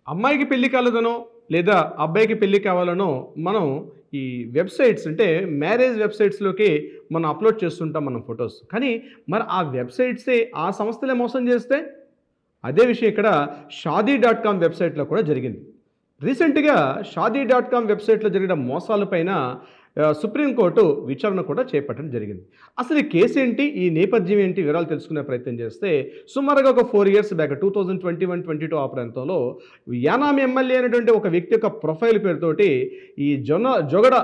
అమ్మాయికి పెళ్లి కాలేదనో, లేదా అబ్బాయికి పెళ్లి కావాలనో, మనం ఈ వెబ్‌సైట్స్ అంటే మ్యారేజ్ వెబ్‌సైట్స్‌లోకి మనం అప్‌లోడ్ చేస్తుంటాం మనం ఫోటోస్. కానీ మరి ఆ వెబ్‌సైట్సే ఆ సంస్థలే మోసం చేస్తే? అదే విషయం ఇక్కడ షాదీ డాట్ కామ్ వెబ్‌సైట్‌లో కూడా జరిగింది. రీసెంట్‌గా షాదీ డాట్ కామ్ వెబ్‌సైట్‌లో జరిగిన మోసాల పైన సుప్రీంకోర్టు విచారణ కూడా చేపట్టడం జరిగింది. అసలు ఈ కేసేంటి? ఈ నేపథ్యం ఏంటి? వివరాలు తెలుసుకునే ప్రయత్నం చేస్తే సుమారుగా ఒక 4 ఇయర్స్ బ్యాక్ 2021, 22 ఆ ప్రాంతంలో యానాం ఎమ్మెల్యే అనేటువంటి ఒక వ్యక్తి యొక్క ప్రొఫైల్ పేరుతోటి ఈ జొగడ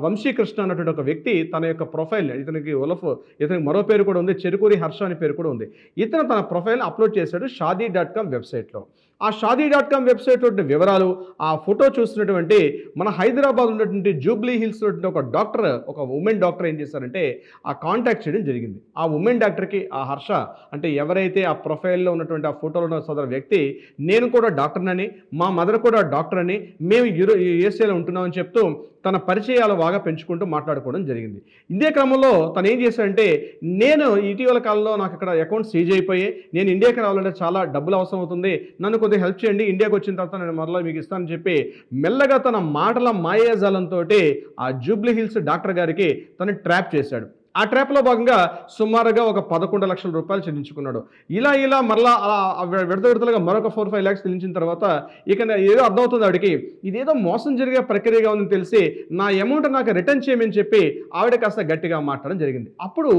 వంశీకృష్ణ అన్నటువంటి ఒక వ్యక్తి తన యొక్క ప్రొఫైల్ ఇతనికి మరో పేరు కూడా ఉంది. చెరుకూరి హర్ష అనే పేరు కూడా ఉంది. ఇతను తన ప్రొఫైల్ అప్‌లోడ్ చేశాడు షాదీ డాట్ కామ్ వెబ్‌సైట్‌లో. ఆ షాదీ డాట్ కామ్ వెబ్‌సైట్‌లో వివరాలు, ఆ ఫోటో చూసినటువంటి మన హైదరాబాద్ ఉన్నటువంటి జూబ్లీ హిల్స్‌లో ఒక డాక్టర్, ఒక వుమెన్ డాక్టర్ ఏం చేశారంటే ఆ కాంటాక్ట్ చేయడం జరిగింది. ఆ వుమెన్ డాక్టర్‌కి ఆ హర్ష అంటే ఎవరైతే ఆ ప్రొఫైల్‌లో ఉన్నటువంటి ఆ ఫోటోలో ఉన్న సదరు వ్యక్తి, నేను కూడా డాక్టర్‌నని, మా మదర్ కూడా డాక్టర్ అని, మేము యూఎస్ఏలో ఉంటున్నామని చెప్తూ తన పరిచయాలు బాగా పెంచుకుంటూ మాట్లాడుకోవడం జరిగింది. ఇదే క్రమంలో తను ఏం చేశాడంటే, నేను ఇటీవల కాలంలో నాకు ఇక్కడ అకౌంట్స్ సీజ్ అయిపోయాయి. నేను ఇండియాకి రావాలంటే చాలా డబ్బులు అవసరం అవుతుంది. నన్ను కొద్దిగా హెల్ప్ చేయండి. ఇండియాకి వచ్చిన తర్వాత నేను మరలా మీకు ఇస్తానని చెప్పి మెల్లగా తన మాటల మాయాజాలంతోటి ఆ జూబ్లీ హిల్స్ డాక్టర్ గారికి తను ట్రాప్ చేశాడు. ఆ ట్రాప్‌లో భాగంగా సుమారుగా ఒక 11,00,000 రూపాయలు చెల్లించుకున్నాడు. ఇలా మరలా అలా విడతలుగా మరొక 4, 5 లాక్స్ చెల్లించిన తర్వాత ఇక ఏదో అర్థమవుతుంది ఆవిడకి. ఇదేదో మోసం జరిగే ప్రక్రియగా ఉందని తెలిసి నా అమౌంట్ నాకు రిటర్న్ చేయమని చెప్పి ఆవిడ కాస్త గట్టిగా మాట్లాడడం జరిగింది. అప్పుడు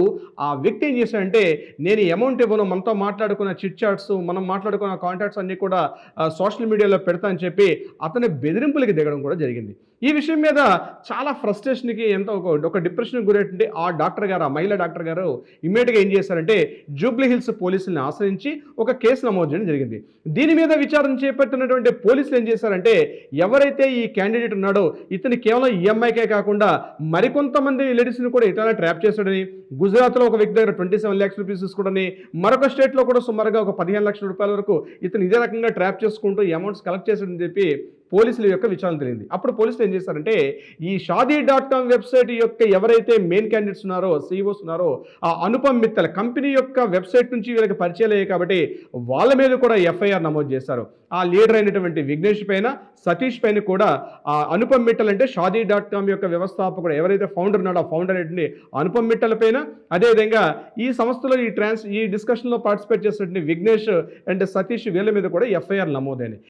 ఆ వ్యక్తి ఏం చేశాడంటే, నేను అమౌంట్ ఇవ్వను, మనతో మాట్లాడుకున్న చిట్ చాట్స్, మనం మాట్లాడుకున్న కాంటాక్ట్స్ అన్నీ కూడా సోషల్ మీడియాలో పెడతా అని చెప్పి అతని బెదిరింపులకి దిగడం కూడా జరిగింది. ఈ విషయం మీద చాలా ఫ్రస్ట్రేషన్‌కి ఎంతో ఒక డిప్రెషన్‌కి గురైనటువంటి ఆ డాక్టర్ గారు, ఆ మహిళా డాక్టర్ గారు ఇమ్మీడియేట్‌గా ఏం చేశారంటే జూబ్లీ హిల్స్ పోలీసుల్ని ఆశ్రయించి ఒక కేసు నమోదు చేయడం జరిగింది. దీని మీద విచారణ చేపట్టినటువంటి పోలీసులు ఏం చేశారంటే, ఎవరైతే ఈ క్యాండిడేట్ ఉన్నాడో ఇతను కేవలం ఈ అమ్మాయికే కాకుండా మరికొంతమంది లేడీస్‌ని కూడా ఇట్లానే ట్రాప్ చేశాడని, గుజరాత్‌లో ఒక వ్యక్తి దగ్గర 27 లాక్స్ రూపీస్ తీసుకోవడని, మరొక స్టేట్‌లో కూడా సుమారుగా ఒక 15 లక్షల రూపాయల వరకు ఇతను ఇదే రకంగా ట్రాప్ చేసుకుంటూ ఈ అమౌంట్స్ కలెక్ట్ చేశాడని చెప్పి పోలీసుల యొక్క విచారణ తెలిసింది. అప్పుడు పోలీసులు ఏం చేశారంటే, ఈ షాదీ డాట్ కామ్ వెబ్‌సైట్ యొక్క ఎవరైతే మెయిన్ క్యాండిడేట్స్ ఉన్నారో, సీఈఓస్ ఉన్నారో, ఆ అనుపమ్ మిత్తల్ కంపెనీ యొక్క వెబ్‌సైట్ నుంచి వీళ్ళకి పరిచయాలయ్యాయి కాబట్టి వాళ్ళ మీద కూడా ఎఫ్ఐఆర్ నమోదు చేశారు. ఆ లీడర్ అయినటువంటి విఘ్నేష్ పైన, సతీష్ పైన కూడా అనుపమ్ మిట్టల్ అంటే షాదీ డాట్ కామ్ యొక్క వ్యవస్థాపకుడు ఎవరైతే ఫౌండర్ ఉన్నాడో ఆ ఫౌండర్ అయినటువంటి అనుపమ్ మిట్టల్ పైన, అదేవిధంగా ఈ సంస్థలో ఈ డిస్కషన్‌లో పార్టిసిపేట్ చేసినటువంటి విఘ్నేష్ అండ్ సతీష్ వీళ్ళ మీద కూడా ఎఫ్ఐఆర్ నమోదైనాయి.